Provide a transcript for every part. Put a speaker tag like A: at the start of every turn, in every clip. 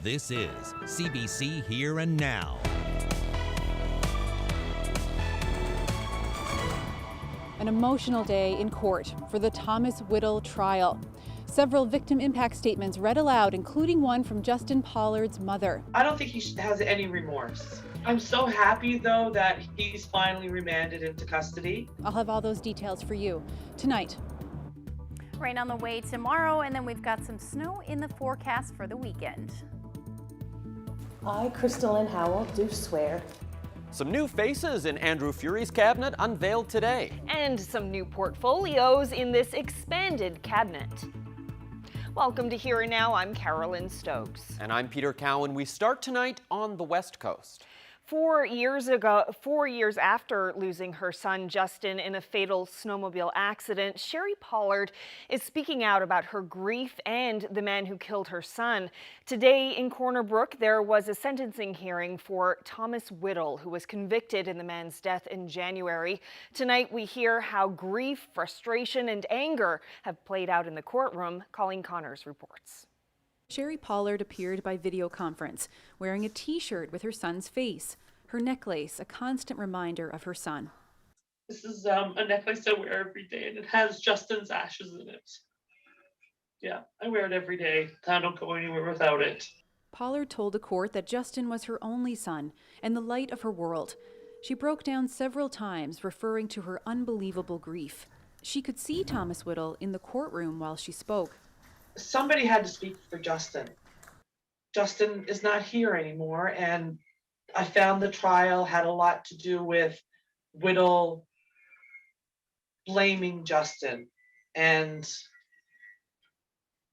A: This is CBC Here and Now.
B: An emotional day in court for the Thomas Whittle trial. Several victim impact statements read aloud, including one from Justin Pollard's mother.
C: I don't think he has any remorse. I'm so happy, though, that he's finally remanded into custody.
B: I'll have all those details for you tonight.
D: Rain on the way tomorrow, and then we've got some snow in the forecast for the weekend.
E: I, Crystal and Howell, do swear.
F: Some new faces in Andrew Furey's cabinet unveiled today.
G: And some new portfolios in this expanded cabinet. Welcome to Here and Now, I'm Carolyn Stokes.
F: And I'm Peter Cowan. We start tonight on the West Coast.
G: 4 years after losing her son Justin in a fatal snowmobile accident, Sherry Pollard is speaking out about her grief and the man who killed her son. Today in Corner Brook, there was a sentencing hearing for Thomas Whittle, who was convicted in the man's death in January. Tonight we hear how grief, frustration, and anger have played out in the courtroom. Colleen Connors reports.
B: Sherry Pollard appeared by video conference, wearing a t-shirt with her son's face, her necklace a constant reminder of her son.
C: This is a necklace I wear every day, and it has Justin's ashes in it. Yeah, I wear it every day. I don't go anywhere without it.
B: Pollard told the court that Justin was her only son and the light of her world. She broke down several times, referring to her unbelievable grief. She could see Thomas Whittle in the courtroom while she spoke.
C: Somebody had to speak for Justin. Justin is not here anymore, and I found the trial had a lot to do with Whittle blaming Justin, and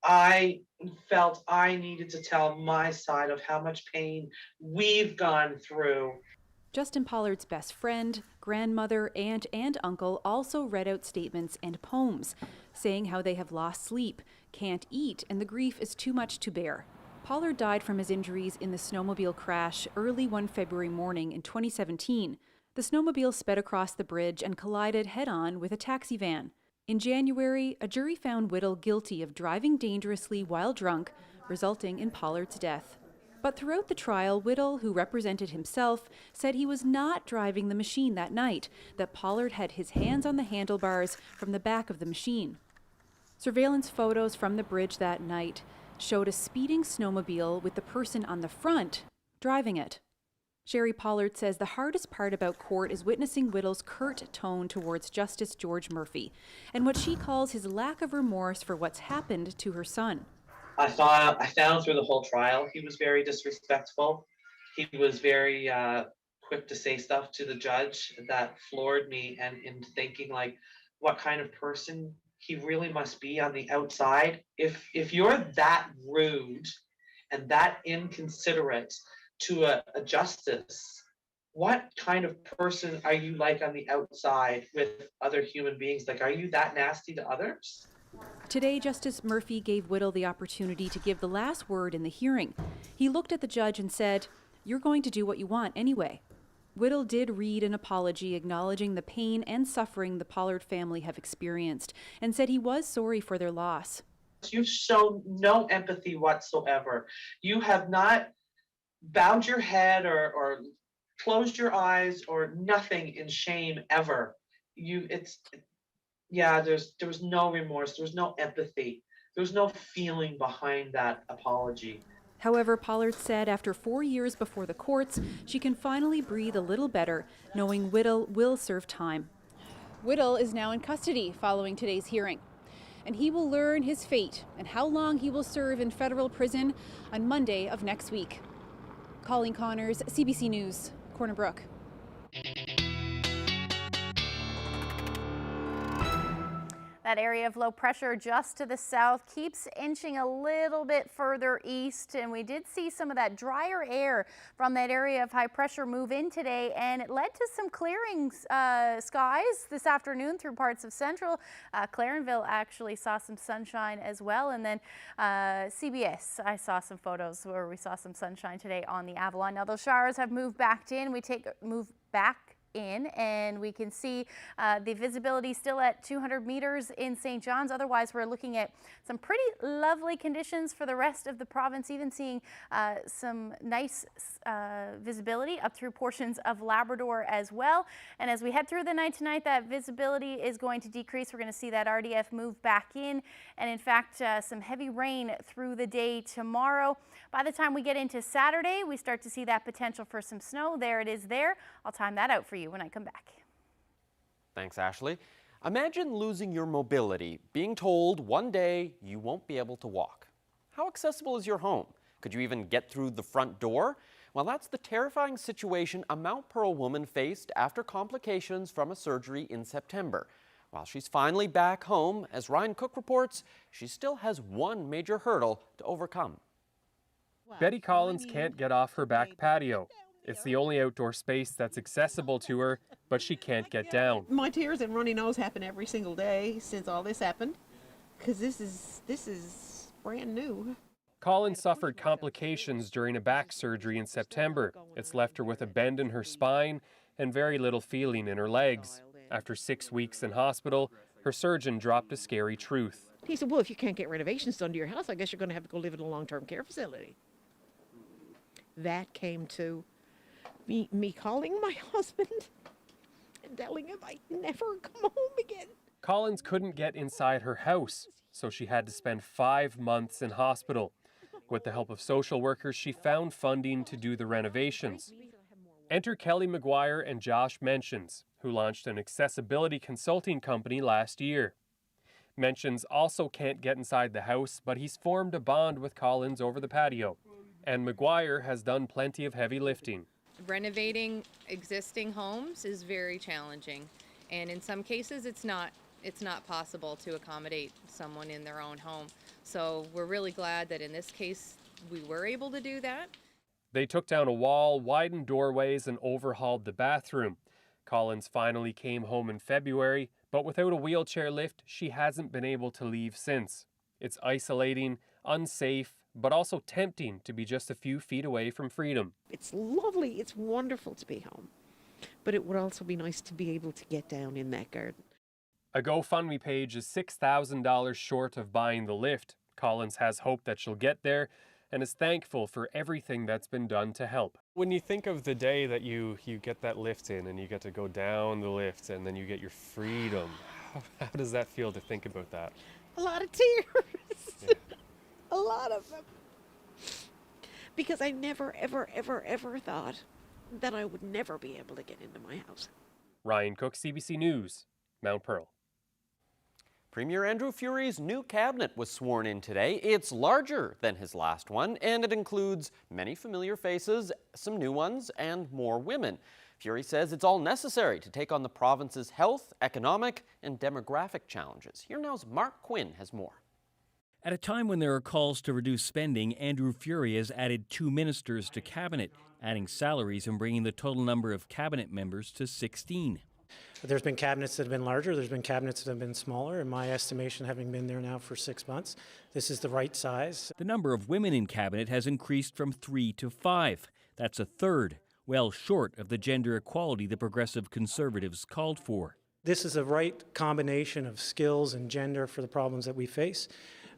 C: I felt I needed to tell my side of how much pain we've gone through.
B: Justin Pollard's best friend, grandmother, aunt, and uncle also read out statements and poems, saying how they have lost sleep, can't eat, and the grief is too much to bear. Pollard died from his injuries in the snowmobile crash early one February morning in 2017. The snowmobile sped across the bridge and collided head-on with a taxi van. In January, a jury found Whittle guilty of driving dangerously while drunk, resulting in Pollard's death. But throughout the trial, Whittle, who represented himself, said he was not driving the machine that night, that Pollard had his hands on the handlebars from the back of the machine. Surveillance photos from the bridge that night showed a speeding snowmobile with the person on the front driving it. Sherry Pollard says the hardest part about court is witnessing Whittle's curt tone towards Justice George Murphy and what she calls his lack of remorse for what's happened to her son.
C: I found through the whole trial he was very disrespectful. He was very quick to say stuff to the judge that floored me, and in thinking like what kind of person he really must be on the outside. If you're that rude and that inconsiderate to a justice, what kind of person are you like on the outside with other human beings? Like, are you that nasty to others?
B: Today, Justice Murphy gave Whittle the opportunity to give the last word in the hearing. He looked at the judge and said, "You're going to do what you want anyway." Whittle did read an apology acknowledging the pain and suffering the Pollard family have experienced and said he was sorry for their loss.
C: You've shown no empathy whatsoever. You have not bowed your head or closed your eyes or nothing in shame ever. There was no remorse, there was no empathy, there was no feeling behind that apology.
B: However, Pollard said after 4 years before the courts, she can finally breathe a little better, knowing Whittle will serve time. Whittle is now in custody following today's hearing, and he will learn his fate and how long he will serve in federal prison on Monday of next week. Colleen Connors, CBC News, Corner Brook.
D: That area of low pressure just to the south keeps inching a little bit further east, and we did see some of that drier air from that area of high pressure move in today, and it led to some clearing skies this afternoon through parts of central. Clarenville actually saw some sunshine as well, and then CBS, I saw some photos where we saw some sunshine today on the Avalon. Now those showers have moved back in. in, and we can see the visibility still at 200 meters in St. John's. Otherwise, we're looking at some pretty lovely conditions for the rest of the province, even seeing some nice visibility up through portions of Labrador as well. And as we head through the night tonight, that visibility is going to decrease. We're going to see that RDF move back in, and in fact, some heavy rain through the day tomorrow. By the time we get into Saturday, we start to see that potential for some snow. There it is there. I'll time that out for you when I come back.
F: Thanks, Ashley. Imagine losing your mobility, being told one day you won't be able to walk. How accessible is your home? Could you even get through the front door? Well, that's the terrifying situation a Mount Pearl woman faced after complications from a surgery in September. While she's finally back home, as Ryan Cook reports, she still has one major hurdle to overcome.
H: Betty Collins can't get off her back patio. It's the only outdoor space that's accessible to her, but she can't get down.
I: My tears and runny nose happen every single day since all this happened, because this is brand new.
H: Collins suffered complications during a back surgery in September. It's left her with a bend in her spine and very little feeling in her legs. After 6 weeks in hospital, her surgeon dropped a scary truth.
I: He said, well, if you can't get renovations done to your house, I guess you're going to have to go live in a long-term care facility. That came to me calling my husband and telling him I'd never come home again.
H: Collins couldn't get inside her house, so she had to spend 5 months in hospital. With the help of social workers, she found funding to do the renovations. Enter Kelly McGuire and Josh Mentions, who launched an accessibility consulting company last year. Mentions also can't get inside the house, but he's formed a bond with Collins over the patio. And McGuire has done plenty of heavy lifting.
J: Renovating existing homes is very challenging, and in some cases it's not possible to accommodate someone in their own home. So we're really glad that in this case we were able to do that.
H: They took down a wall, widened doorways, and overhauled the bathroom. Collins finally came home in February, but without a wheelchair lift, she hasn't been able to leave since. It's isolating, unsafe, but also tempting to be just a few feet away from freedom.
I: It's lovely, it's wonderful to be home, but it would also be nice to be able to get down in that garden.
H: A GoFundMe page is $6,000 short of buying the lift. Collins has hope that she'll get there and is thankful for everything that's been done to help. When you think of the day that you get that lift in and you get to go down the lift and then you get your freedom, how does that feel to think about that?
I: A lot of tears.
H: Yeah.
I: A lot of them. Because I never, ever, ever, ever thought that I would never be able to get into my house.
H: Ryan Cook, CBC News, Mount Pearl.
F: Premier Andrew Furey's new cabinet was sworn in today. It's larger than his last one, and it includes many familiar faces, some new ones, and more women. Furey says it's all necessary to take on the province's health, economic, and demographic challenges. Here now's Mark Quinn has more.
K: At a time when there are calls to reduce spending, Andrew Furey has added 2 ministers to cabinet, adding salaries and bringing the total number of cabinet members to 16.
L: There's been cabinets that have been larger, there's been cabinets that have been smaller. In my estimation, having been there now for 6 months, this is the right size.
K: The number of women in cabinet has increased from 3 to 5. That's a third, well short of the gender equality the Progressive Conservatives called for.
L: This is the right combination of skills and gender for the problems that we face.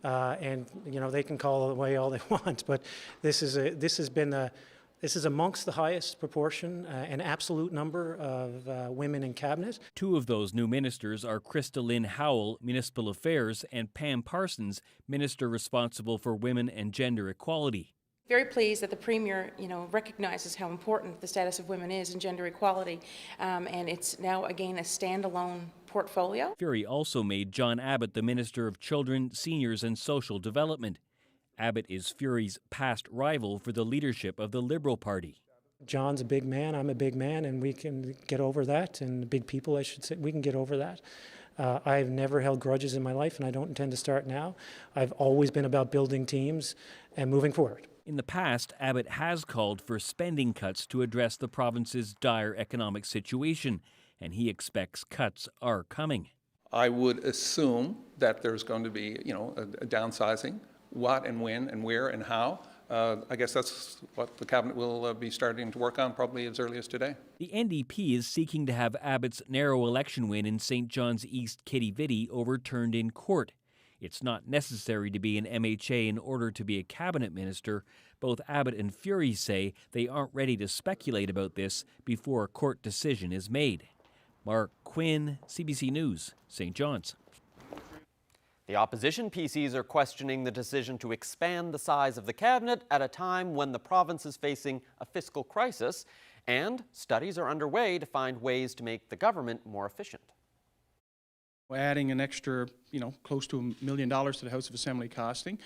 L: And you know, they can call it away all they want, but this is amongst the highest proportion, an absolute number of women in cabinet. 2
K: of those new ministers are Krista Lynn Howell, Municipal Affairs, and Pam Parsons, Minister responsible for women and gender equality.
M: Very pleased that the Premier, recognizes how important the status of women is in gender equality, and it's now again a standalone portfolio.
K: Furey also made John Abbott the Minister of Children, Seniors and Social Development. Abbott is Furey's past rival for the leadership of the Liberal Party.
L: John's a big man, I'm a big man, and we can get over that, and big people, I should say, we can get over that. I've never held grudges in my life, and I don't intend to start now. I've always been about building teams and moving forward.
K: In the past, Abbott has called for spending cuts to address the province's dire economic situation, and he expects cuts are coming.
N: I would assume that there's going to be, a downsizing. What and when and where and how I guess that's what the Cabinet will be starting to work on probably as early as today.
K: The NDP is seeking to have Abbott's narrow election win in St. John's East Kitty-Vitty overturned in court. It's not necessary to be an MHA in order to be a cabinet minister. Both Abbott and Fury say they aren't ready to speculate about this before a court decision is made. Mark Quinn, CBC News, St. John's.
F: The opposition PCs are questioning the decision to expand the size of the cabinet at a time when the province is facing a fiscal crisis, and studies are underway to find ways to make the government more efficient.
O: We're adding an extra, close to $1 million to the House of Assembly costing.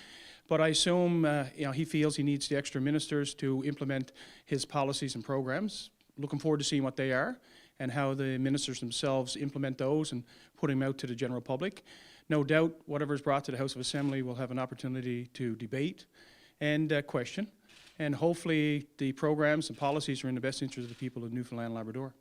O: But I assume, he feels he needs the extra ministers to implement his policies and programs. Looking forward to seeing what they are and how the ministers themselves implement those and put them out to the general public. No doubt, whatever is brought to the House of Assembly will have an opportunity to debate and question. And hopefully the programs and policies are in the best interest of the people of Newfoundland and Labrador.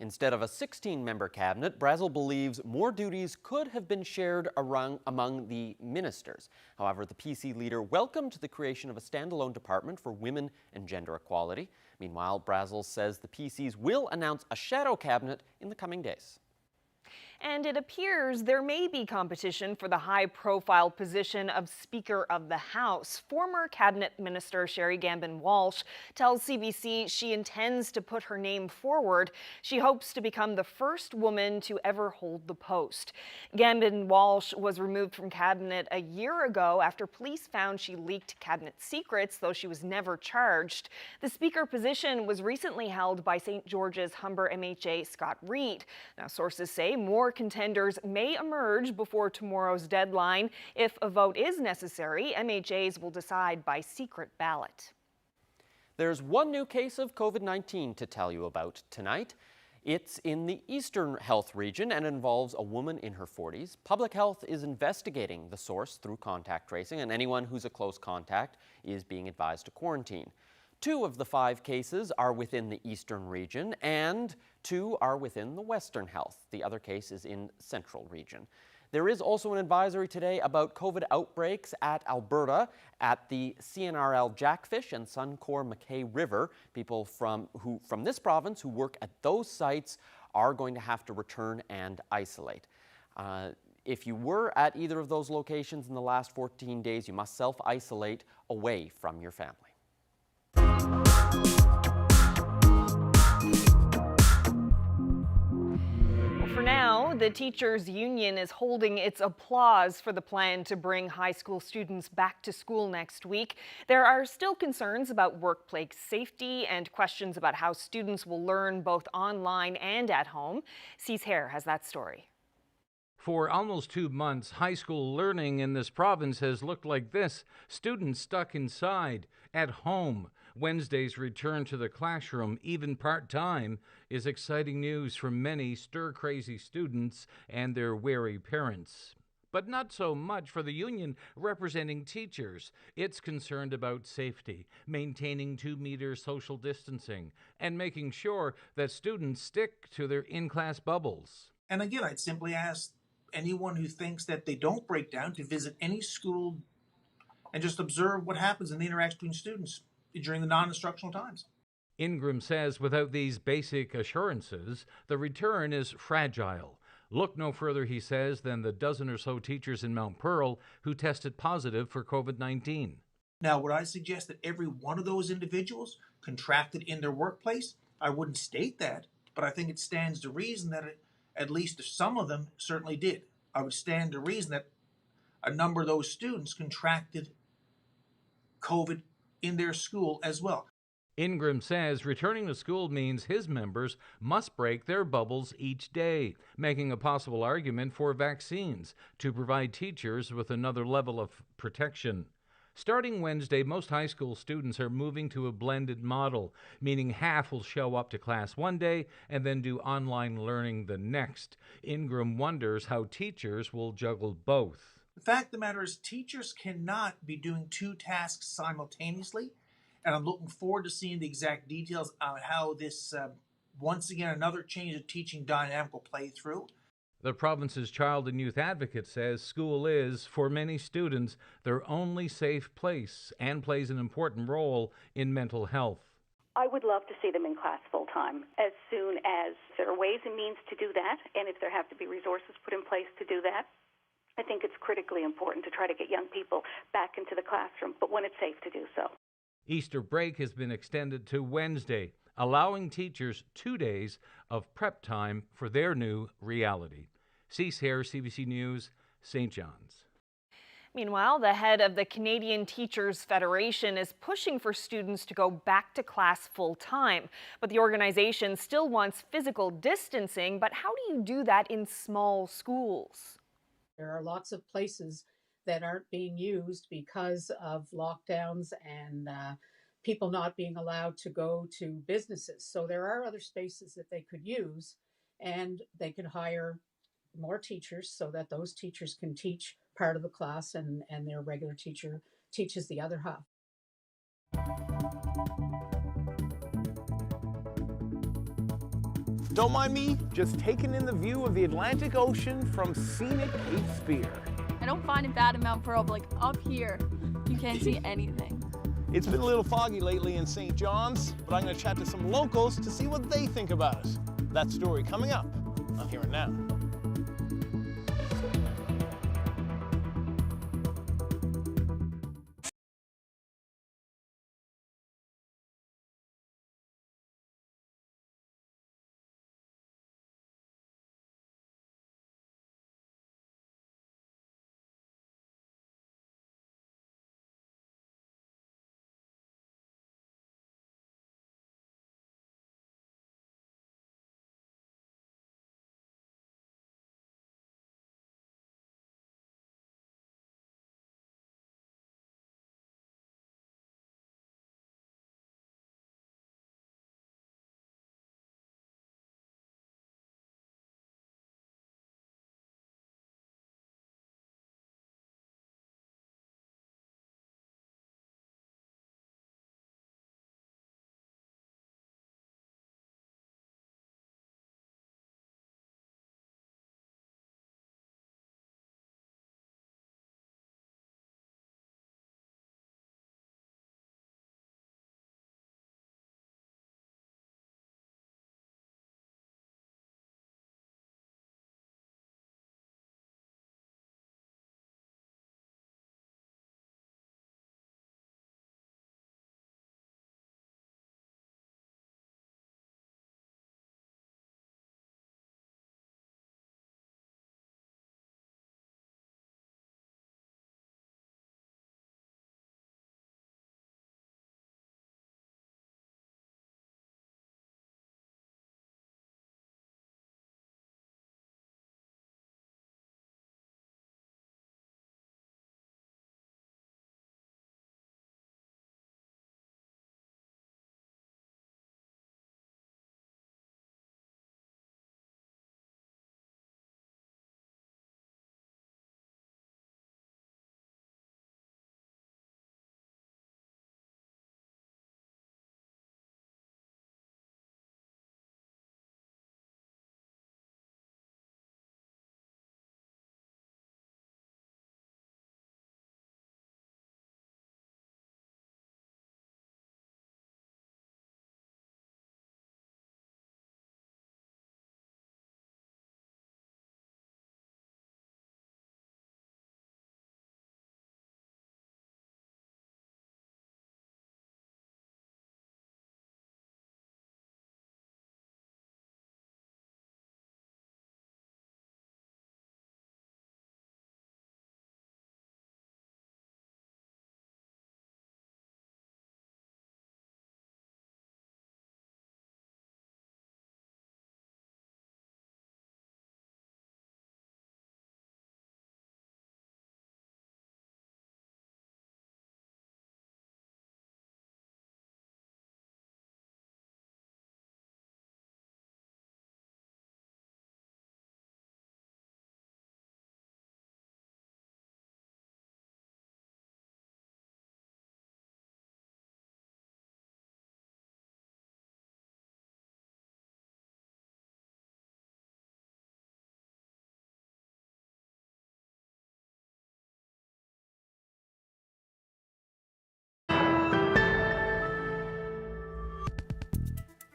F: Instead of a 16-member cabinet, Brazel believes more duties could have been shared among the ministers. However, the PC leader welcomed the creation of a standalone department for women and gender equality. Meanwhile, Brazel says the PCs will announce a shadow cabinet in the coming days.
G: And it appears there may be competition for the high-profile position of Speaker of the House. Former Cabinet Minister Sherry Gambin-Walsh tells CBC she intends to put her name forward. She hopes to become the first woman to ever hold the post. Gambin-Walsh was removed from Cabinet a year ago after police found she leaked Cabinet secrets, though she was never charged. The Speaker position was recently held by St. George's Humber MHA Scott Reid. Now, sources say more contenders may emerge before tomorrow's deadline. If a vote is necessary, MHAs will decide by secret ballot.
F: There's one new case of COVID-19 to tell you about tonight. It's in the Eastern Health region and involves a woman in her 40s. Public Health is investigating the source through contact tracing, and anyone who's a close contact is being advised to quarantine. 2 of the 5 cases are within the Eastern region and 2 are within the Western Health. The other case is in Central region. There is also an advisory today about COVID outbreaks at Alberta at the CNRL Jackfish and Suncor McKay River. People from this province who work at those sites are going to have to return and isolate. If you were at either of those locations in the last 14 days, you must self-isolate away from your family.
G: For now, the teachers' union is holding its applause for the plan to bring high school students back to school next week. There are still concerns about workplace safety and questions about how students will learn both online and at home. Cease Hare has that story.
P: For almost 2 months, high school learning in this province has looked like this: students stuck inside, at home. Wednesday's return to the classroom, even part-time, is exciting news for many stir-crazy students and their wary parents. But not so much for the union representing teachers. It's concerned about safety, maintaining 2-meter social distancing, and making sure that students stick to their in-class bubbles.
Q: And again, I'd simply ask anyone who thinks that they don't break down to visit any school and just observe what happens in the interaction between students during the non-instructional times.
P: Ingram says without these basic assurances, the return is fragile. Look no further, he says, than the dozen or so teachers in Mount Pearl who tested positive for COVID-19.
Q: Now, would I suggest that every one of those individuals contracted in their workplace? I wouldn't state that, but I think it stands to reason that at least some of them certainly did. I would stand to reason that a number of those students contracted COVID in their school as well.
P: Ingram says returning to school means his members must break their bubbles each day, making a possible argument for vaccines to provide teachers with another level of protection. Starting Wednesday, most high school students are moving to a blended model, meaning half will show up to class one day and then do online learning the next. Ingram wonders how teachers will juggle both.
Q: The fact of the matter is, teachers cannot be doing 2 tasks simultaneously, and I'm looking forward to seeing the exact details on how this, once again, another change of teaching dynamic will play through.
P: The province's child and youth advocate says school is, for many students, their only safe place and plays an important role in mental health.
R: I would love to see them in class full-time as soon as there are ways and means to do that, and if there have to be resources put in place to do that. I think it's critically important to try to get young people back into the classroom, but when it's safe to do so.
P: Easter break has been extended to Wednesday, allowing teachers 2 days of prep time for their new reality. Cease here, CBC News, St. John's.
G: Meanwhile, the head of the Canadian Teachers Federation is pushing for students to go back to class full-time. But the organization still wants physical distancing. But how do you do that in small schools?
S: There are lots of places that aren't being used because of lockdowns and people not being allowed to go to businesses. So there are other spaces that they could use, and they could hire more teachers so that those teachers can teach part of the class and their regular teacher teaches the other half.
T: Don't mind me, just taking in the view of the Atlantic Ocean from scenic Cape Spear.
U: I don't find it bad in Mount Pearl, but like up here, you can't see anything.
T: It's been a little foggy lately in St. John's, but I'm going to chat to some locals to see what they think about it. That story coming up on Here and Now.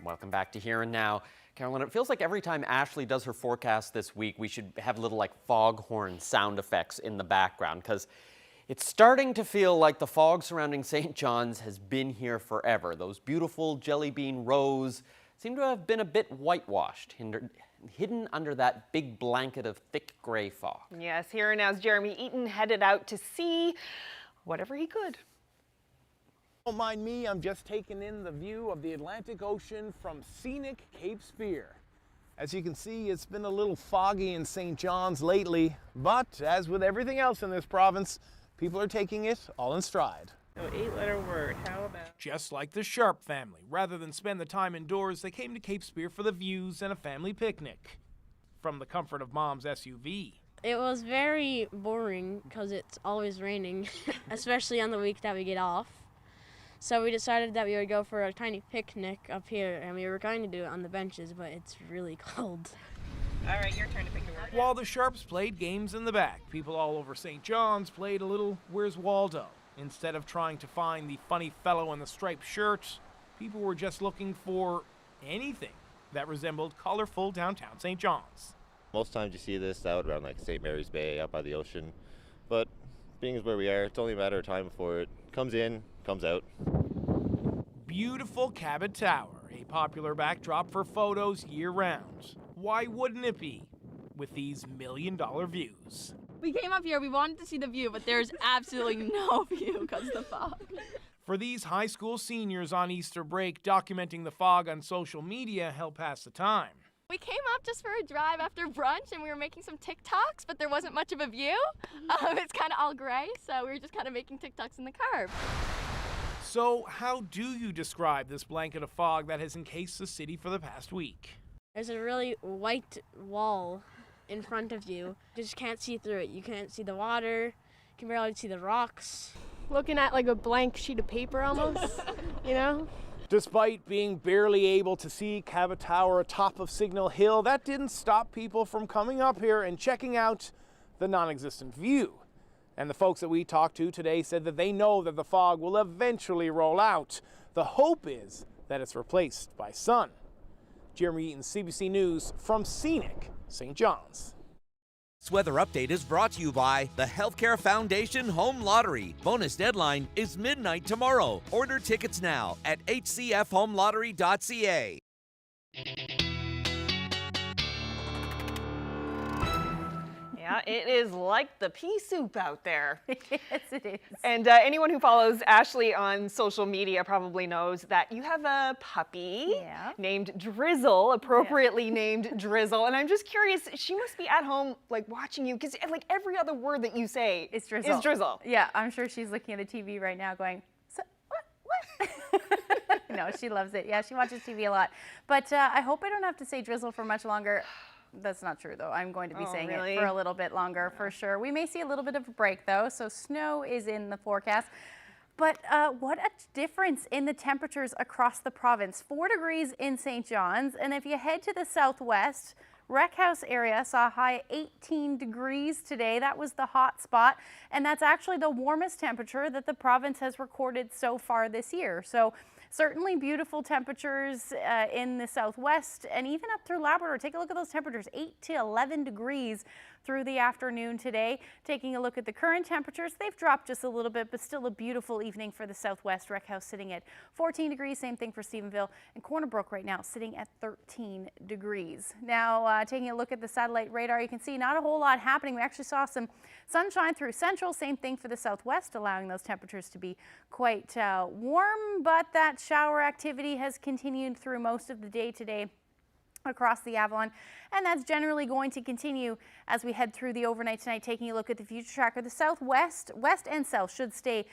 F: Welcome back to Here and Now. Carolyn, it feels like every time Ashley does her forecast this week, we should have little like foghorn sound effects in the background, because it's starting to feel like the fog surrounding St. John's has been here forever. Those beautiful jelly bean rows seem to have been a bit whitewashed, hidden under that big blanket of thick gray fog.
G: Yes, Here and Now's Jeremy Eaton headed out to see whatever he could.
T: Don't mind me, I'm just taking in the view of the Atlantic Ocean from scenic Cape Spear. As you can see, it's been a little foggy in St. John's lately, but as with everything else in this province, people are taking it all in stride.
A: No 8-letter word, how about?
Q: Just like the Sharp family, rather than spend the time indoors, they came to Cape Spear for the views and a family picnic. From the comfort of Mom's SUV.
V: It was very boring because it's always raining, especially on the week that we get off. So we decided that we would go for a tiny picnic up here, and we were going to do it on the benches, but it's really cold.
A: All right, your turn to pick a word.
Q: While the Sharps played games in the back, people all over St. John's played a little Where's Waldo? Instead of trying to find the funny fellow in the striped shirt, people were just looking for anything that resembled colorful downtown St. John's.
W: Most times you see this out around like St. Mary's Bay, out by the ocean, but being as where we are, it's only a matter of time before it comes in, comes out.
Q: Beautiful Cabot Tower, a popular backdrop for photos year-round. Why wouldn't it be, with these million-dollar views?
U: We came up here, we wanted to see the view, but there's absolutely no view because of the fog.
Q: For these high school seniors on Easter break, documenting the fog on social media helped pass the time.
U: We came up just for a drive after brunch and we were making some TikToks, but there wasn't much of a view. It's kind of all gray, so we were just kind of making TikToks in the car.
Q: So how do you describe this blanket of fog that has encased the city for the past week?
V: There's a really white wall in front of you. You just can't see through it. You can't see the water. You can barely see the rocks.
U: Looking at like a blank sheet of paper almost, you know?
T: Despite being barely able to see Cabot Tower atop of Signal Hill, that didn't stop people from coming up here and checking out the non-existent view. And the folks that we talked to today said that they know that the fog will eventually roll out. The hope is that it's replaced by sun. Jeremy Eaton, CBC News from scenic St. John's.
X: This weather update is brought to you by the Healthcare Foundation Home Lottery. Bonus deadline is midnight tomorrow. Order tickets now at hcfhomelottery.ca.
G: Yeah, it is like the pea soup out there.
D: Yes, it is.
G: And anyone who follows Ashley on social media probably knows that you have a puppy named Drizzle, appropriately named Drizzle. And I'm just curious, she must be at home like watching you, because like every other word that you say
D: is Drizzle.
G: Is Drizzle.
D: Yeah, I'm sure she's looking at the TV right now going, what? No, she loves it. Yeah, she watches TV a lot. But I hope I don't have to say Drizzle for much longer. That's not true, though. I'm going to be saying it for a little bit longer, for sure. We may see a little bit of a break, though, so snow is in the forecast. But what a difference in the temperatures across the province. 4 degrees in St. John's, and if you head to the southwest, Rec House area saw a high 18 degrees today. That was the hot spot, and that's actually the warmest temperature that the province has recorded so far this year. So certainly beautiful temperatures in the southwest and even up through Labrador. Take a look at those temperatures, 8 to 11 degrees through the afternoon today. Taking a look at the current temperatures, they've dropped just a little bit, but still a beautiful evening for the southwest. Rec House sitting at 14 degrees, same thing for Stephenville, and Corner Brook right now sitting at 13 degrees. Now, taking a look at the satellite radar, you can see not a whole lot happening. We actually saw some sunshine through central, same thing for the southwest, allowing those temperatures to be quite warm, but that shower activity has continued through most of the day today across the Avalon, and that's generally going to continue as we head through the overnight tonight. Taking a look at the future tracker, the southwest, west and south should stay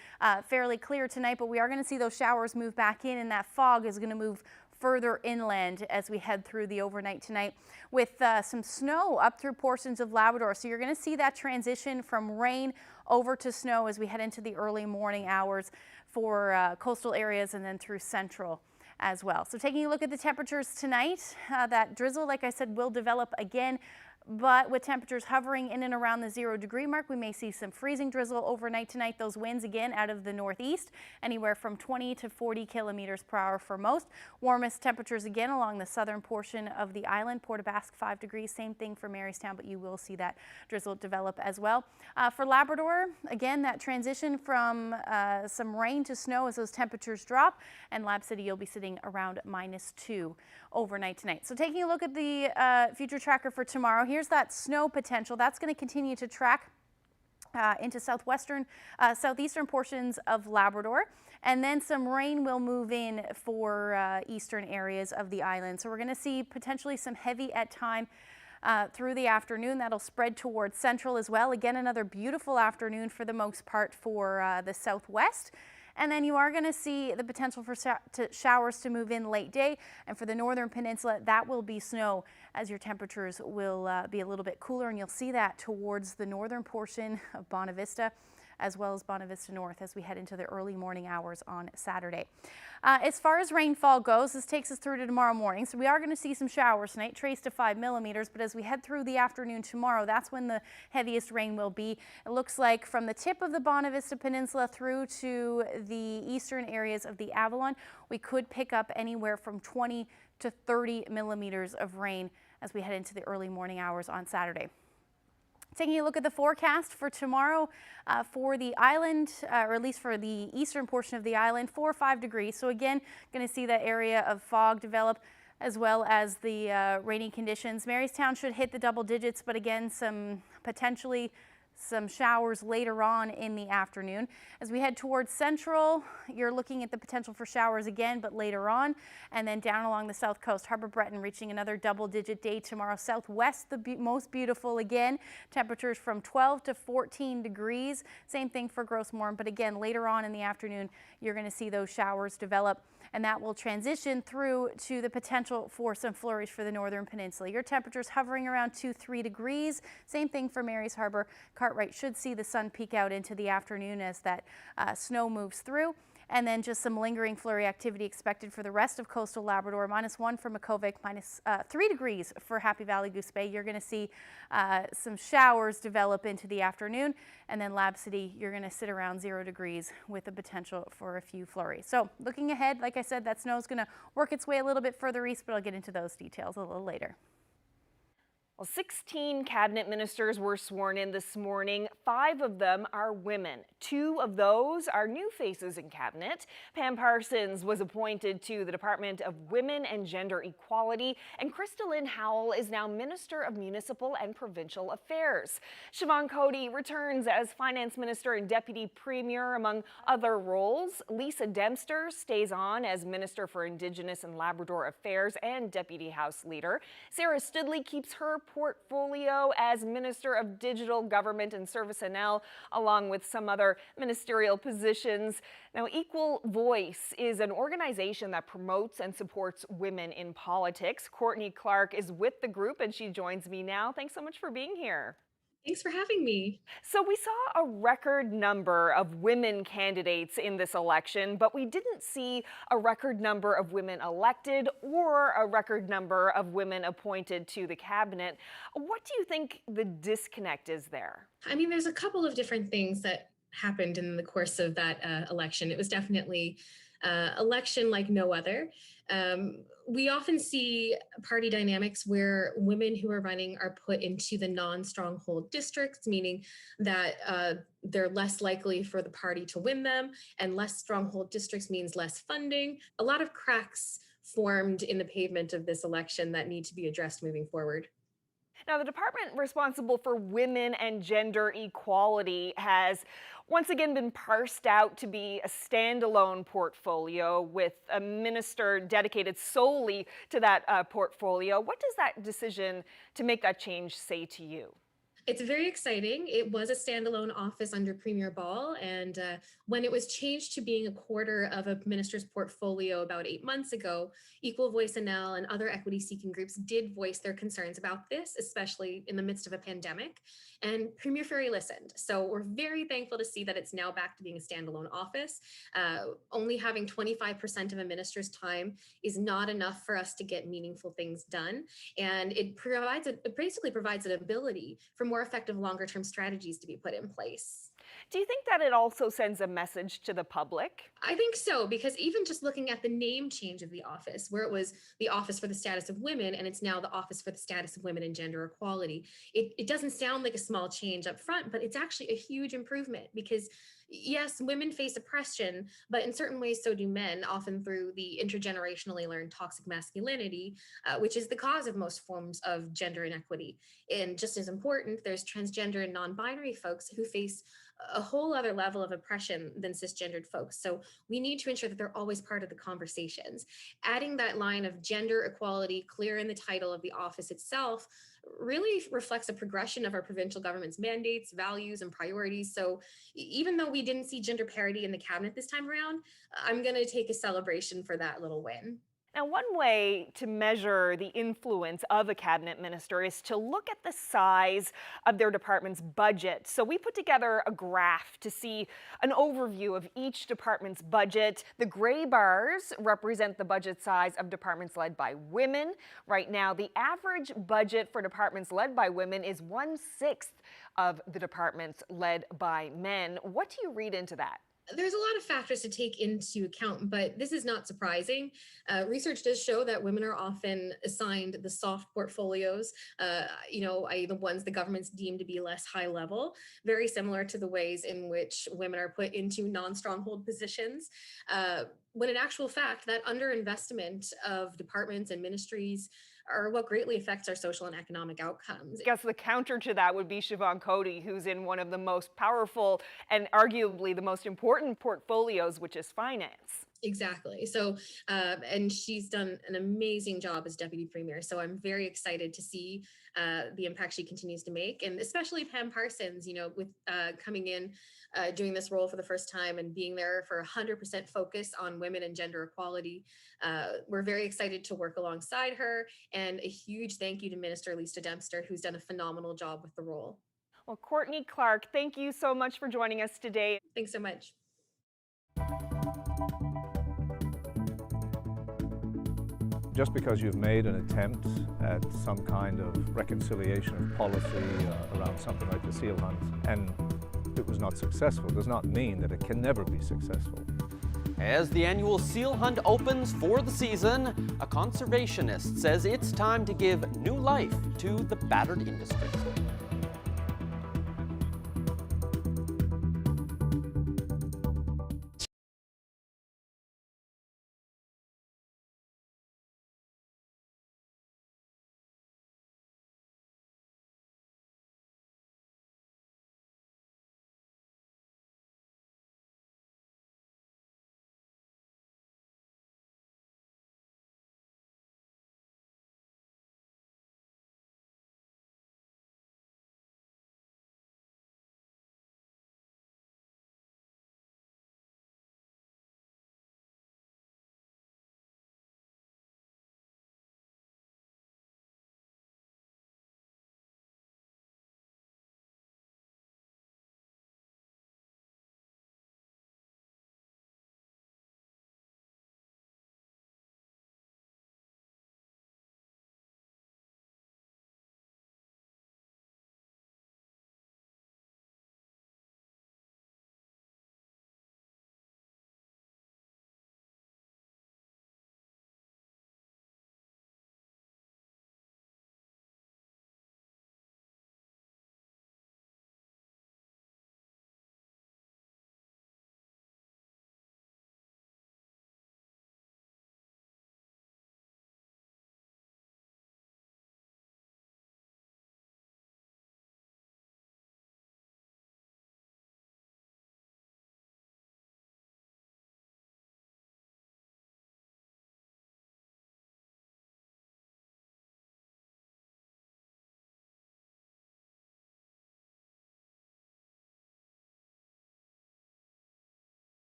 D: fairly clear tonight, but we are going to see those showers move back in, and that fog is going to move further inland as we head through the overnight tonight, with some snow up through portions of Labrador. So you're going to see that transition from rain over to snow as we head into the early morning hours for coastal areas and then through central as well. So taking a look at the temperatures tonight, that drizzle, like I said, will develop again but with temperatures hovering in and around the 0-degree mark, we may see some freezing drizzle overnight tonight. Those winds again out of the northeast, anywhere from 20 to 40 kilometers per hour for most. Warmest temperatures again along the southern portion of the island. Port aux Basques 5 degrees, same thing for Marystown, but you will see that drizzle develop as well. For Labrador, again, that transition from some rain to snow as those temperatures drop, and Lab City you'll be sitting around -2 overnight tonight. So taking a look at the future tracker for tomorrow, here's that snow potential. That's going to continue to track into southeastern portions of Labrador, and then some rain will move in for eastern areas of the island. So we're going to see potentially some heavy at time through the afternoon. That'll spread towards central as well. Again, another beautiful afternoon for the most part for the southwest. And then you are going to see the potential for showers to move in late day. And for the northern peninsula, that will be snow as your temperatures will be a little bit cooler. And you'll see that towards the northern portion of Bonavista, as well as Bonavista North as we head into the early morning hours on Saturday. As far as rainfall goes, this takes us through to tomorrow morning. So we are going to see some showers tonight, trace to 5 millimeters. But as we head through the afternoon tomorrow, that's when the heaviest rain will be. It looks like from the tip of the Bonavista Peninsula through to the eastern areas of the Avalon, we could pick up anywhere from 20 to 30 millimeters of rain as we head into the early morning hours on Saturday. Taking a look at the forecast for tomorrow for the island, or at least for the eastern portion of the island, 4 or 5 degrees. So again, going to see that area of fog develop as well as the rainy conditions. Marystown should hit the double digits, but again, potentially some showers later on in the afternoon. As we head towards central, you're looking at the potential for showers again, but later on. And then down along the south coast, Harbour Breton reaching another double-digit day tomorrow. Southwest, the most beautiful again. Temperatures from 12 to 14 degrees. Same thing for Gros Morne, but again, later on in the afternoon, you're going to see those showers develop. And that will transition through to the potential for some flurries for the northern peninsula. Your temperatures hovering around 2-3 degrees. Same thing for Mary's Harbour. Cartwright should see the sun peek out into the afternoon as that snow moves through. And then just some lingering flurry activity expected for the rest of coastal Labrador. -1 for Makkovik, -3 degrees for Happy Valley Goose Bay. You're going to see some showers develop into the afternoon. And then Lab City, you're going to sit around 0 degrees with the potential for a few flurries. So looking ahead, like I said, that snow is going to work its way a little bit further east, but I'll get into those details a little later.
G: Well, 16 cabinet ministers were sworn in this morning. 5 of them are women. 2 of those are new faces in cabinet. Pam Parsons was appointed to the Department of Women and Gender Equality, and Crystalyn Howell is now Minister of Municipal and Provincial Affairs. Siobhan Cody returns as Finance Minister and Deputy Premier, among other roles. Lisa Dempster stays on as Minister for Indigenous and Labrador Affairs and Deputy House Leader. Sarah Studley keeps her portfolio as Minister of Digital Government and Service-NL, along with some other ministerial positions. Now, Equal Voice is an organization that promotes and supports women in politics. Courtney Clark is with the group, and she joins me now. Thanks so much for being here.
B: Thanks for having me.
G: So we saw a record number of women candidates in this election, but we didn't see a record number of women elected or a record number of women appointed to the cabinet. What do you think the disconnect is there?
B: I mean, there's a couple of different things that happened in the course of that election. It was definitely election like no other. We often see party dynamics where women who are running are put into the non-stronghold districts, meaning that they're less likely for the party to win them, and less stronghold districts means less funding. A lot of cracks formed in the pavement of this election that need to be addressed moving forward.
G: Now, the department responsible for women and gender equality has once again been parsed out to be a standalone portfolio with a minister dedicated solely to that portfolio. What does that decision to make that change say to you?
B: It's very exciting. It was a standalone office under Premier Ball, and when it was changed to being a quarter of a minister's portfolio about 8 months ago, Equal Voice NL and other equity-seeking groups did voice their concerns about this, especially in the midst of a pandemic, and Premier Ferry listened. So we're very thankful to see that it's now back to being a standalone office. Only having 25% of a minister's time is not enough for us to get meaningful things done, and it basically provides an ability for more effective longer-term strategies to be put in place.
G: Do you think that it also sends a message to the public?
B: I think so, because even just looking at the name change of the office, where it was the Office for the Status of Women, and it's now the Office for the Status of Women and Gender Equality, it doesn't sound like a small change up front, but it's actually a huge improvement because yes, women face oppression, but in certain ways, so do men, often through the intergenerationally learned toxic masculinity, which is the cause of most forms of gender inequity. And just as important, there's transgender and non-binary folks who face a whole other level of oppression than cisgendered folks. So we need to ensure that they're always part of the conversations. Adding that line of gender equality clear in the title of the office itself really reflects a progression of our provincial government's mandates, values, and priorities. So even though we didn't see gender parity in the cabinet this time around, I'm going to take a celebration for that little win.
G: Now, one way to measure the influence of a cabinet minister is to look at the size of their department's budget. So we put together a graph to see an overview of each department's budget. The gray bars represent the budget size of departments led by women. Right now, the average budget for departments led by women is 1/6 of the departments led by men. What do you read into that?
B: There's a lot of factors to take into account, but this is not surprising. Research does show that women are often assigned the soft portfolios, i.e. the ones the government's deemed to be less high level, very similar to the ways in which women are put into non-stronghold positions. When in actual fact, that underinvestment of departments and ministries are what greatly affects our social and economic outcomes.
G: I guess the counter to that would be Siobhan Cody, who's in one of the most powerful and arguably the most important portfolios, which is finance.
B: Exactly. So, and she's done an amazing job as Deputy Premier. So I'm very excited to see the impact she continues to make. And especially Pam Parsons, with coming in, doing this role for the first time and being there for 100% focus on women and gender equality. We're very excited to work alongside her. And a huge thank you to Minister Lisa Dempster, who's done a phenomenal job with the role.
G: Well, Courtney Clark, thank you so much for joining us today.
B: Thanks so much.
C: Just because you've made an attempt at some kind of reconciliation of policy around something like the seal hunt and it was not successful does not mean that it can never be successful.
F: As the annual seal hunt opens for the season, a conservationist says it's time to give new life to the battered industry.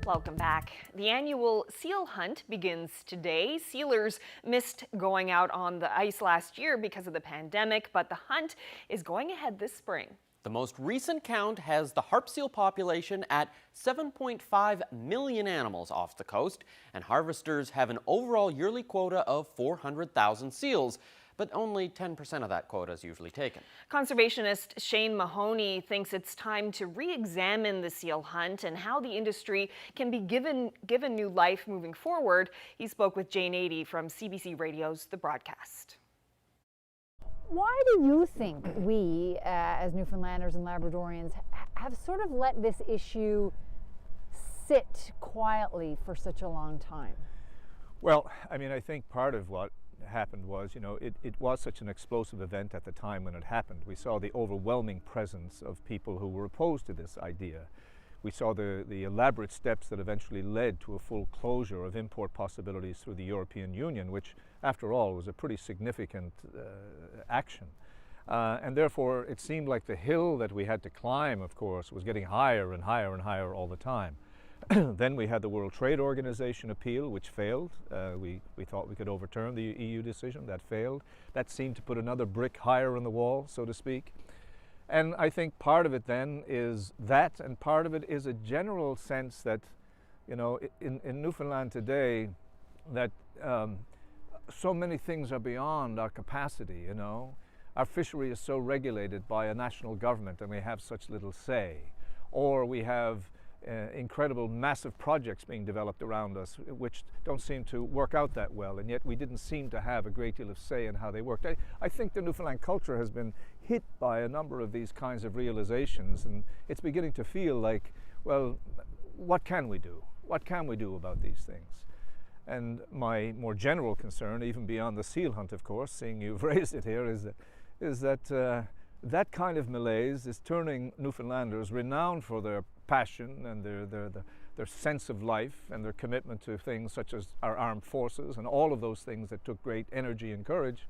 G: Welcome back. The annual seal hunt begins today. Sealers missed going out on the ice last year because of the pandemic, but the hunt is going ahead this spring.
F: The most recent count has the harp seal population at 7.5 million animals off the coast, and harvesters have an overall yearly quota of 400,000 seals. But only 10% of that quota is usually taken.
G: Conservationist Shane Mahoney thinks it's time to re-examine the seal hunt and how the industry can be given new life moving forward. He spoke with Jane Adey from CBC Radio's The Broadcast.
E: Why do you think we, as Newfoundlanders and Labradorians, have sort of let this issue sit quietly for such a long time?
C: Well, I mean, I think part of what happened was, it was such an explosive event at the time when it happened. We saw the overwhelming presence of people who were opposed to this idea. We saw the elaborate steps that eventually led to a full closure of import possibilities through the European Union, which, after all, was a pretty significant action. And therefore, it seemed like the hill that we had to climb, of course, was getting higher and higher and higher all the time. Then we had the World Trade Organization appeal, which failed. We thought we could overturn the EU decision. That failed. That seemed to put another brick higher on the wall, so to speak. And I think part of it then is that, and part of it is a general sense that, in Newfoundland today, that so many things are beyond our capacity, Our fishery is so regulated by a national government and we have such little say. Or we have incredible massive projects being developed around us which don't seem to work out that well, and yet we didn't seem to have a great deal of say in how they worked. I think the Newfoundland culture has been hit by a number of these kinds of realizations, and it's beginning to feel like, well, what can we do? What can we do about these things? And my more general concern, even beyond the seal hunt, of course, seeing you've raised it here, is that that kind of malaise is turning Newfoundlanders, renowned for their passion and their sense of life and their commitment to things such as our armed forces and all of those things that took great energy and courage.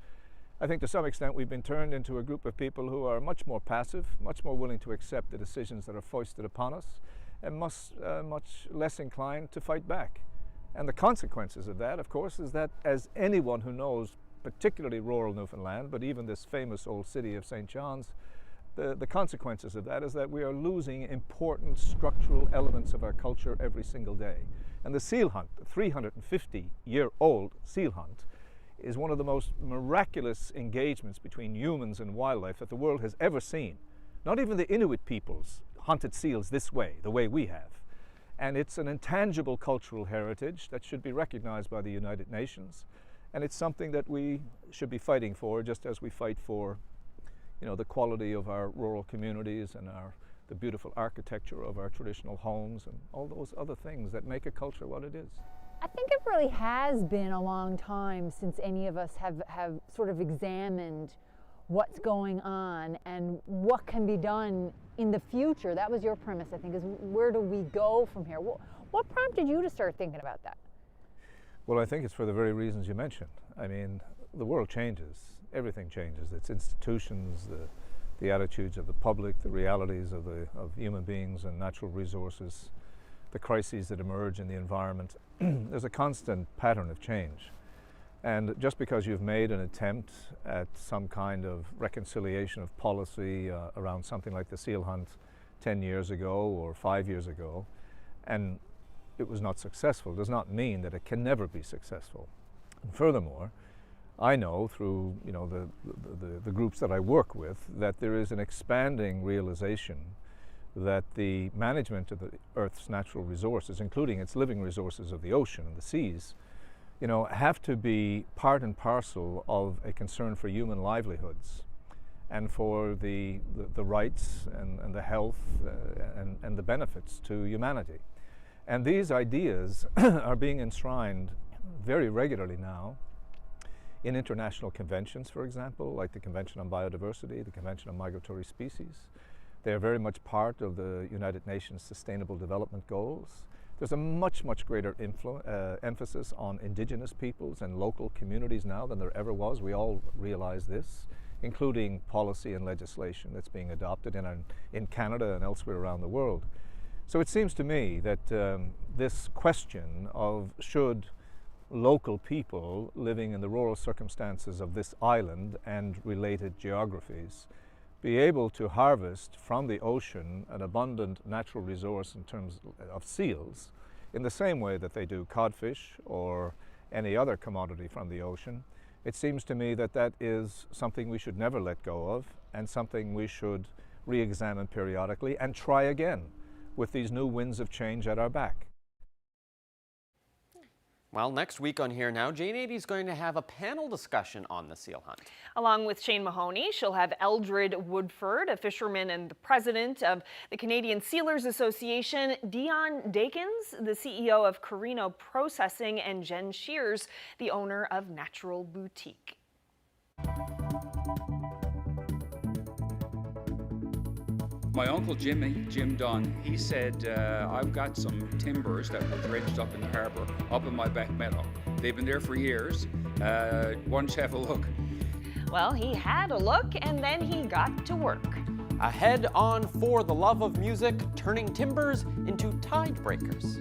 C: I think to some extent we've been turned into a group of people who are much more passive, much more willing to accept the decisions that are foisted upon us, and much less inclined to fight back. And the consequences of that, of course, is that, as anyone who knows particularly rural Newfoundland, but even this famous old city of St. John's, the consequences of that is that we are losing important structural elements of our culture every single day. And the seal hunt, the 350-year-old seal hunt, is one of the most miraculous engagements between humans and wildlife that the world has ever seen. Not even the Inuit peoples hunted seals this way, the way we have. And it's an intangible cultural heritage that should be recognized by the United Nations. And it's something that we should be fighting for, just as we fight for the quality of our rural communities and the beautiful architecture of our traditional homes and all those other things that make a culture what it is.
E: I think it really has been a long time since any of us have sort of examined what's going on and what can be done in the future. That was your premise, I think, is where do we go from here? What prompted you to start thinking about that?
C: Well, I think it's for the very reasons you mentioned. I mean, the world changes. Everything changes. Its institutions, the attitudes of the public, the realities of human beings and natural resources, the crises that emerge in the environment. There's a constant pattern of change. And just because you've made an attempt at some kind of reconciliation of policy around something like the seal hunt 10 years ago or 5 years ago, and it was not successful, does not mean that it can never be successful. And furthermore, I know through the groups that I work with that there is an expanding realization that the management of the Earth's natural resources, including its living resources of the ocean and the seas, have to be part and parcel of a concern for human livelihoods and for the rights and the health and the benefits to humanity. And these ideas are being enshrined very regularly now in international conventions, for example, like the Convention on Biodiversity, the Convention on Migratory Species. They are very much part of the United Nations Sustainable Development Goals. There's a much, much greater emphasis on Indigenous peoples and local communities now than there ever was. We all realize this, including policy and legislation that's being adopted in Canada and elsewhere around the world. So it seems to me that this question of should local people living in the rural circumstances of this island and related geographies be able to harvest from the ocean an abundant natural resource in terms of seals in the same way that they do codfish or any other commodity from the ocean, it seems to me that that is something we should never let go of and something we should re-examine periodically and try again with these new winds of change at our back.
F: Well, next week on Here Now, Jane Aidy is going to have a panel discussion on the seal hunt.
G: Along with Shane Mahoney, she'll have Eldred Woodford, a fisherman and the president of the Canadian Sealers Association, Dion Dakins, the CEO of Carino Processing, and Jen Shears, the owner of Natural Boutique.
H: My uncle Jim Dunn, he said, I've got some timbers that were dredged up in the harbour, up in my back meadow. They've been there for years. Why don't you have a look?
G: Well, he had a look and then he got to work.
F: Ahead on For the Love of Music, turning timbers into tide breakers.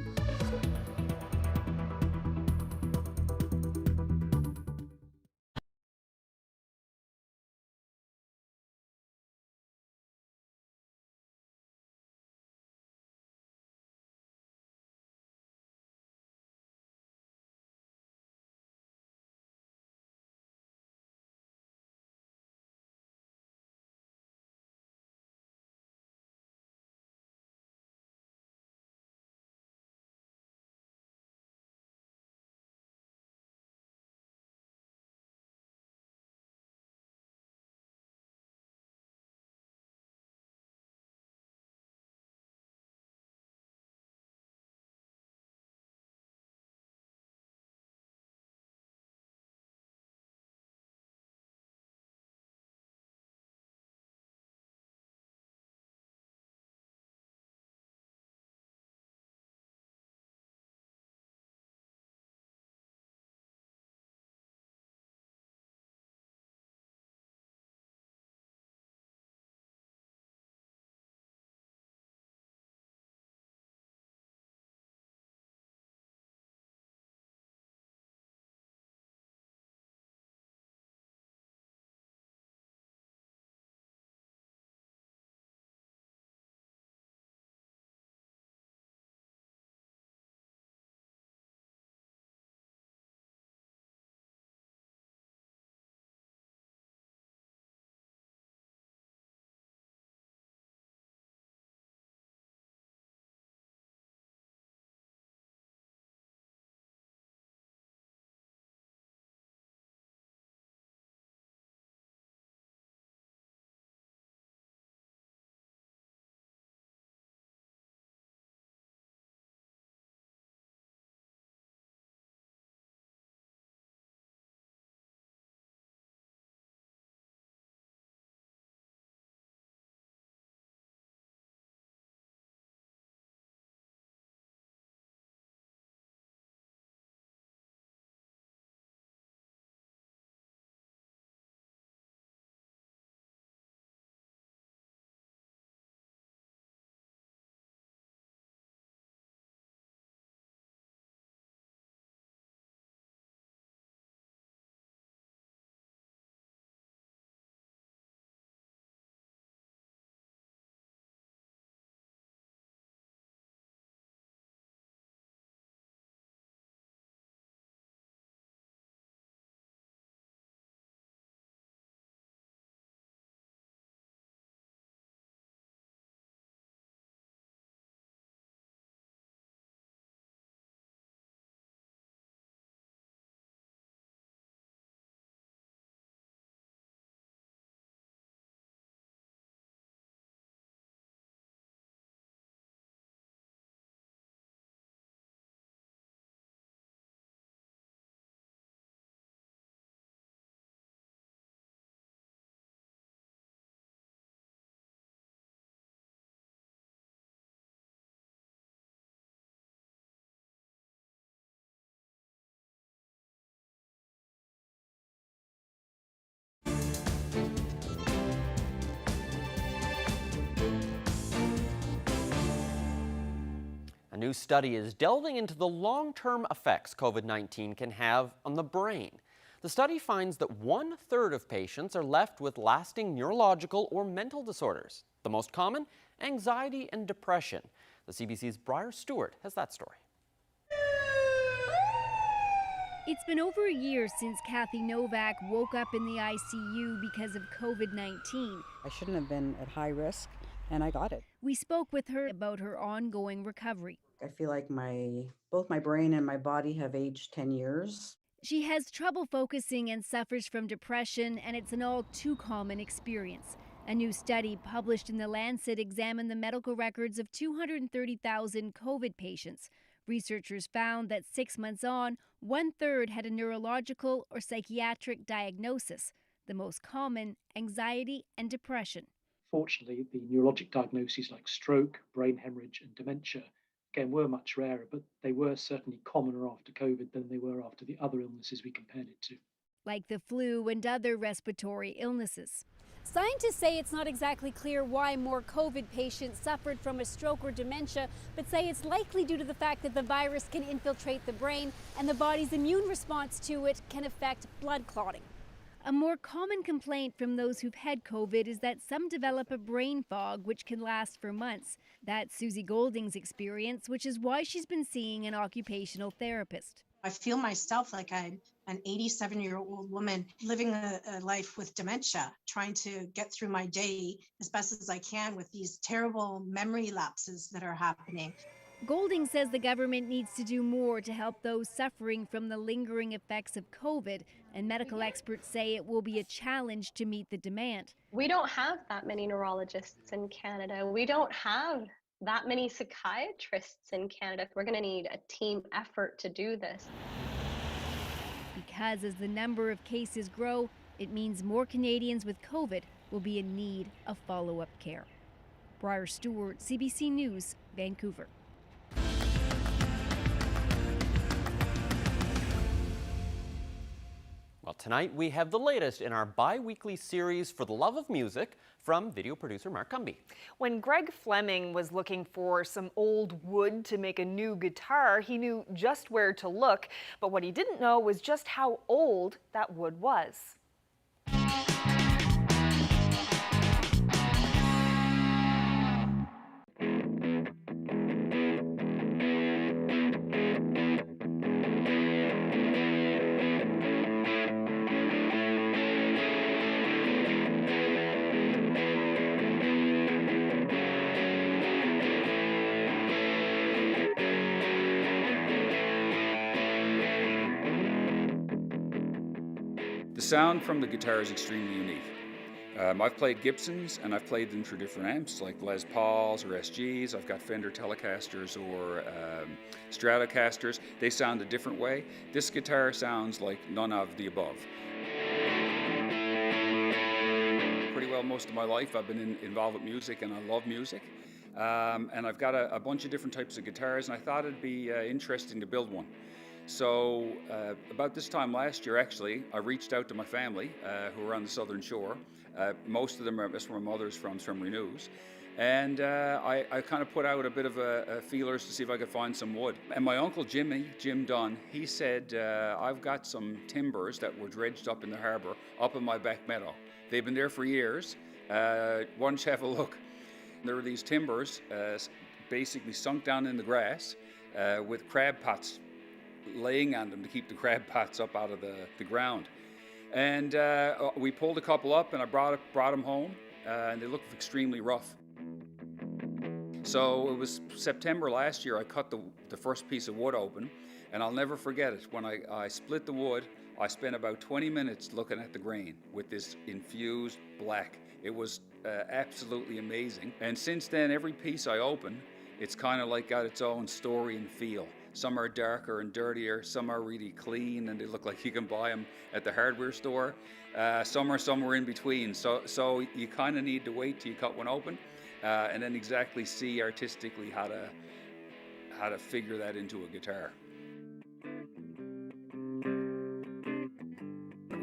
F: A new study is delving into the long-term effects COVID-19 can have on the brain. The study finds that 1/3 of patients are left with lasting neurological or mental disorders. The most common, anxiety and depression. The CBC's Briar Stewart has that story.
I: It's been over a year since Kathy Novak woke up in the ICU because of COVID-19.
J: I shouldn't have been at high risk, and I got it.
I: We spoke with her about her ongoing recovery.
J: I feel like both my brain and my body have aged 10 years.
I: She has trouble focusing and suffers from depression, and it's an all too common experience. A new study published in The Lancet examined the medical records of 230,000 COVID patients. Researchers found that 6 months on, 1/3 had a neurological or psychiatric diagnosis, the most common, anxiety and depression.
L: Fortunately, the neurologic diagnoses like stroke, brain hemorrhage and dementia, again, were much rarer, but they were certainly commoner after COVID than they were after the other illnesses we compared it to.
I: Like the flu and other respiratory illnesses.
M: Scientists say it's not exactly clear why more COVID patients suffered from a stroke or dementia, but say it's likely due to the fact that the virus can infiltrate the brain and the body's immune response to it can affect blood clotting.
I: A more common complaint from those who've had COVID is that some develop a brain fog, which can last for months. That's Susie Golding's experience, which is why she's been seeing an occupational therapist.
Y: I feel myself like I'm an 87-year-old woman living a life with dementia, trying to get through my day as best as I can with these terrible memory lapses that are happening.
I: Golding says the government needs to do more to help those suffering from the lingering effects of COVID, and medical experts say it will be a challenge to meet the demand.
Z: We don't have that many neurologists in Canada. We don't have that many psychiatrists in Canada. We're going to need a team effort to do this.
I: Because as the number of cases grow, it means more Canadians with COVID will be in need of follow-up care. Briar Stewart, CBC News, Vancouver.
F: Well, tonight we have the latest in our bi-weekly series For the Love of Music from video producer Mark Cumby.
G: When Greg Fleming was looking for some old wood to make a new guitar, he knew just where to look, but what he didn't know was just how old that wood was.
H: The sound from the guitar is extremely unique. I've played Gibsons and I've played them through different amps like Les Pauls or SGs. I've got Fender Telecasters or Stratocasters. They sound a different way. This guitar sounds like none of the above. Pretty well most of my life I've been involved with music and I love music. And I've got a bunch of different types of guitars and I thought it'd be interesting to build one. So about this time last year, actually, I reached out to my family who are on the Southern Shore. Most of them are, that's where my mother's from Renews. And I kind of put out a bit of a feelers to see if I could find some wood. And my uncle Jim Dunn, he said, I've got some timbers that were dredged up in the harbour, up in my back meadow. They've been there for years. Why don't you have a look? There were these timbers basically sunk down in the grass with crab pots laying on them to keep the crab pots up out of the ground. And we pulled a couple up and I brought them home and they looked extremely rough. So it was September last year I cut the first piece of wood open and I'll never forget it. When I split the wood, I spent about 20 minutes looking at the grain with this infused black. It was absolutely amazing. And since then, every piece I open, it's kind of like got its own story and feel. Some are darker and dirtier, some are really clean and they look like you can buy them at the hardware store. Some are somewhere in between. So you kind of need to wait till you cut one open and then exactly see artistically how to figure that into a guitar.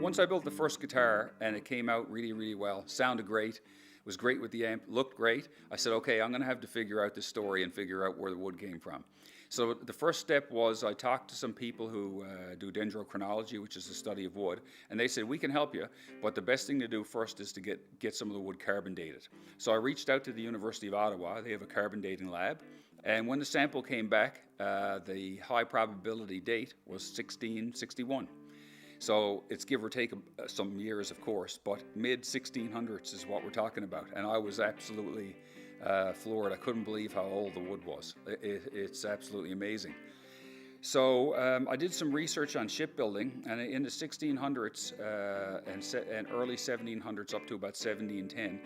H: Once I built the first guitar and it came out really, really well, sounded great, was great with the amp, looked great. I said, okay, I'm gonna have to figure out this story and figure out where the wood came from. So the first step was I talked to some people who do dendrochronology, which is the study of wood, and they said, we can help you, but the best thing to do first is to get some of the wood carbon dated. So I reached out to the University of Ottawa. They have a carbon dating lab, and when the sample came back, the high probability date was 1661. So it's give or take some years, of course, but mid-1600s is what we're talking about, and I was absolutely floored. I couldn't believe how old the wood was. It's absolutely amazing. So I did some research on shipbuilding, and in the 1600s and early 1700s up to about 1710,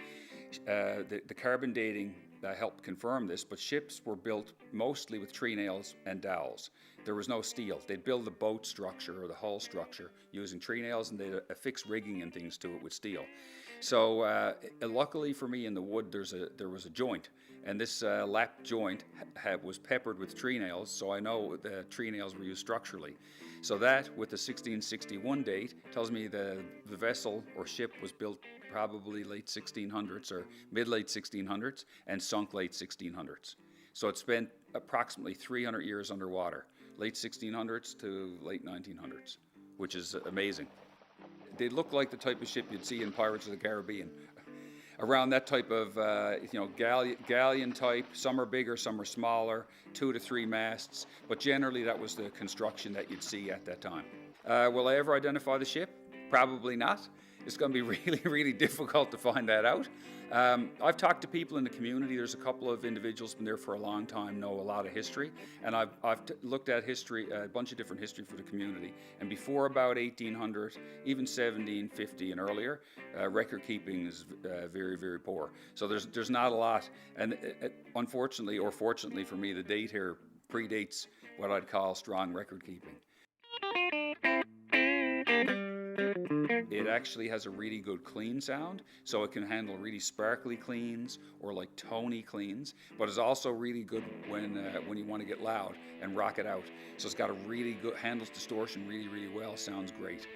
H: the carbon dating helped confirm this, but ships were built mostly with tree nails and dowels. There was no steel. They'd build the boat structure or the hull structure using tree nails, and they'd affix rigging and things to it with steel. So luckily for me in the wood, there was a joint, and this lap joint was peppered with tree nails, so I know the tree nails were used structurally. So that, with the 1661 date, tells me the vessel or ship was built probably late 1600s or mid-late 1600s and sunk late 1600s. So it spent approximately 300 years underwater, late 1600s to late 1900s, which is amazing. They look like the type of ship you'd see in Pirates of the Caribbean. Around that type of, galleon type. Some are bigger, some are smaller, 2 to 3 masts, but generally that was the construction that you'd see at that time. Will I ever identify the ship? Probably not. It's going to be really, really difficult to find that out. I've talked to people in the community. There's a couple of individuals been there for a long time, know a lot of history, and I've looked at history, a bunch of different history for the community. And before about 1800, even 1750 and earlier, record keeping is very, very poor. So there's not a lot, and unfortunately or fortunately for me, the date here predates what I'd call strong record keeping. It actually has a really good clean sound, so it can handle really sparkly cleans or like tony cleans, but it's also really good when you want to get loud and rock it out. So it's got a really good, handles distortion really, really well, sounds great.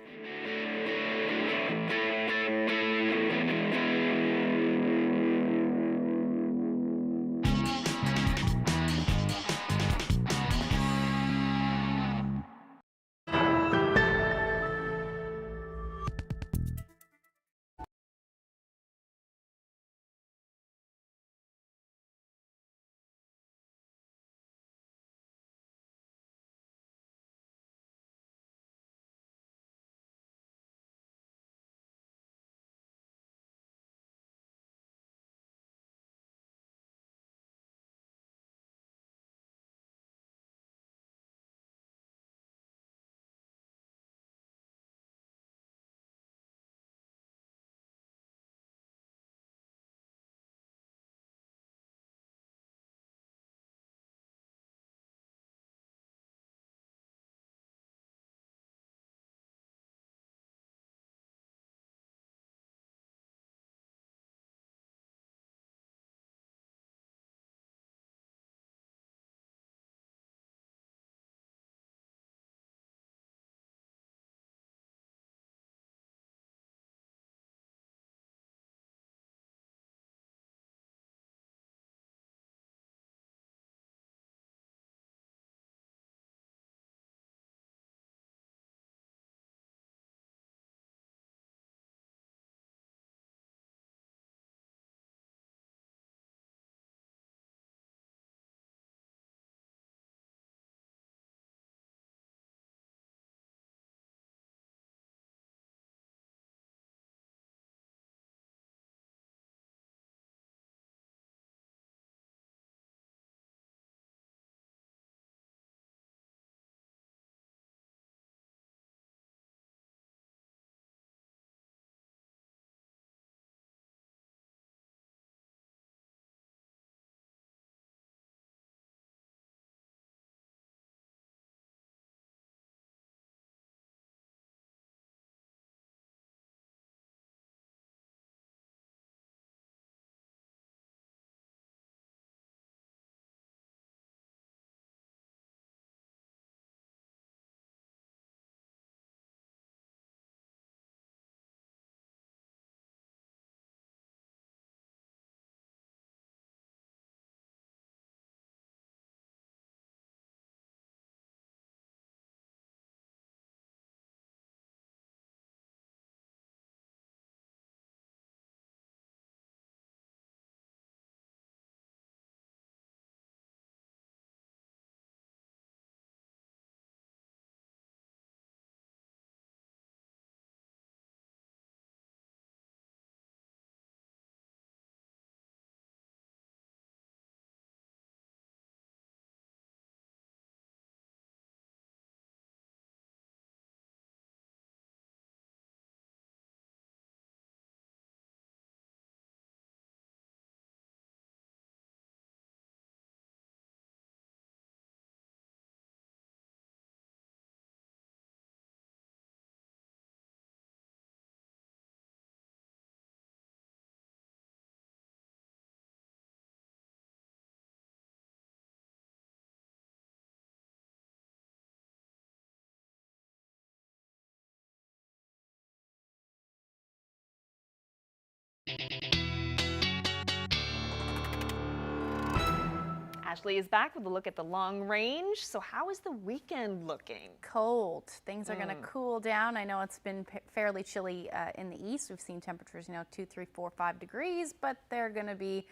G: Ashley is back with a look at the long range. So how is the weekend looking?
D: Cold. Things are going to cool down. I know it's been fairly chilly in the east. We've seen temperatures, 2, 3, 4, 5 degrees, but they're going to be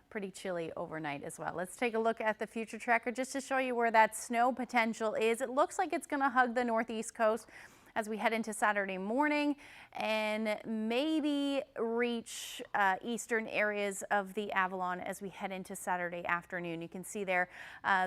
D: pretty chilly overnight as well. Let's take a look at the future tracker just to show you where that snow potential is. It looks like it's going to hug the northeast coast as we head into Saturday morning and maybe reach eastern areas of the Avalon as we head into Saturday afternoon. You can see there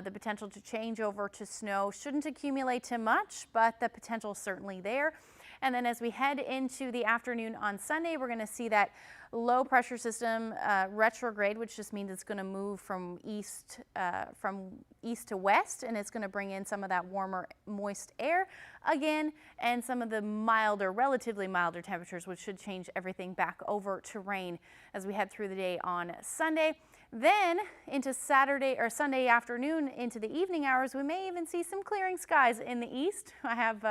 D: the potential to change over to snow. Shouldn't accumulate too much, but the potential is certainly there. And then as we head into the afternoon on Sunday, we're going to see that low pressure system retrograde, which just means it's going to move from east to west, and it's going to bring in some of that warmer, moist air again, and some of the milder, relatively milder temperatures, which should change everything back over to rain as we head through the day on Sunday. Then into Saturday or Sunday afternoon into the evening hours, we may even see some clearing skies in the east. I have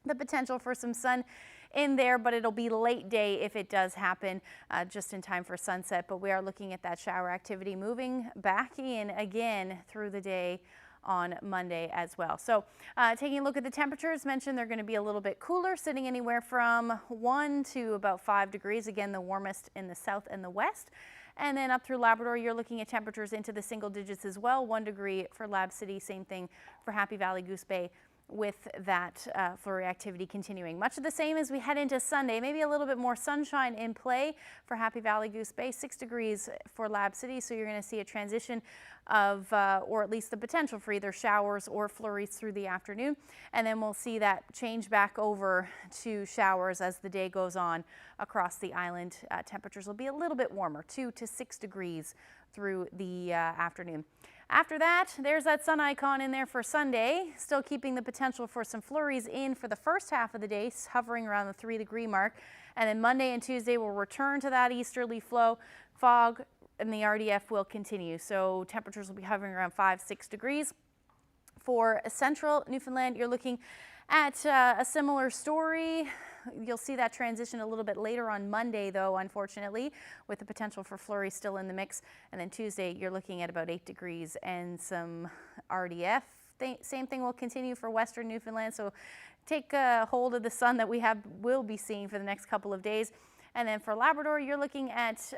D: the potential for some sun in there, but it'll be late day if it does happen, just in time for sunset. But we are looking at that shower activity moving back in again through the day on Monday as well. So taking a look at the temperatures, mentioned they're going to be a little bit cooler, sitting anywhere from 1 to about 5 degrees. Again, the warmest in the south and the west. And then up through Labrador, you're looking at temperatures into the single digits as well. 1 degree for Lab City, same thing for Happy Valley, Goose Bay, with that flurry activity continuing. Much of the same as we head into Sunday, maybe a little bit more sunshine in play for Happy Valley, Goose Bay, 6 degrees for Lab City. So you're going to see a transition of, or at least the potential for either showers or flurries through the afternoon. And then we'll see that change back over to showers as the day goes on across the island. Temperatures will be a little bit warmer, 2 to 6 degrees through the afternoon. After that, there's that sun icon in there for Sunday, still keeping the potential for some flurries in for the first half of the day, hovering around the 3-degree mark. And then Monday and Tuesday will return to that easterly flow. Fog and the RDF will continue. So temperatures will be hovering around 5-6 degrees. For central Newfoundland, you're looking at a similar story. You'll see that transition a little bit later on Monday, though, unfortunately, with the potential for flurries still in the mix. And then Tuesday, you're looking at about 8 degrees and some RDF. Same thing will continue for western Newfoundland. So take hold of the sun that will be seeing for the next couple of days. And then for Labrador, you're looking at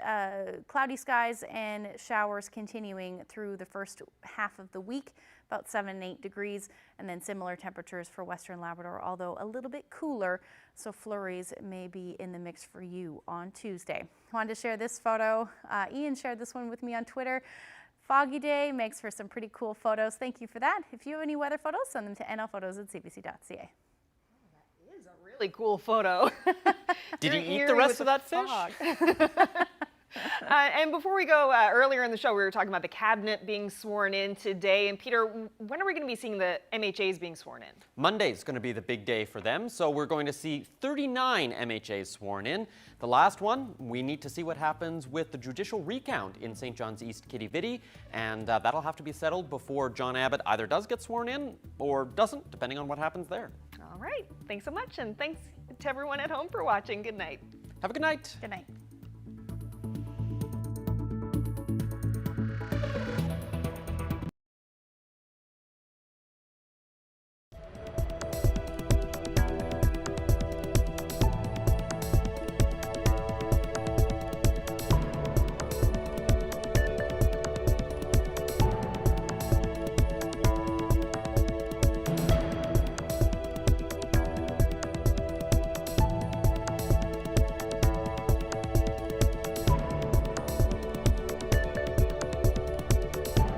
D: cloudy skies and showers continuing through the first half of the week, about 7 and 8 degrees, and then similar temperatures for western Labrador, although a little bit cooler, so flurries may be in the mix for you on Tuesday. I wanted to share this photo. Ian shared this one with me on Twitter. Foggy day makes for some pretty cool photos. Thank you for that. If you have any weather photos, send them to nlphotos@cbc.ca.
G: Really cool photo.
F: Did you eat the rest of that fish?
G: And before we go, earlier in the show, we were talking about the cabinet being sworn in today. And Peter, when are we going to be seeing the MHAs being sworn in?
F: Monday's going to be the big day for them. So we're going to see 39 MHAs sworn in. The last one, we need to see what happens with the judicial recount in St. John's East Kitty-Vitty. And that'll have to be settled before John Abbott either does get sworn in or doesn't, depending on what happens there.
G: All right. Thanks so much. And thanks to everyone at home for watching. Good night.
F: Have a good night.
D: Good night.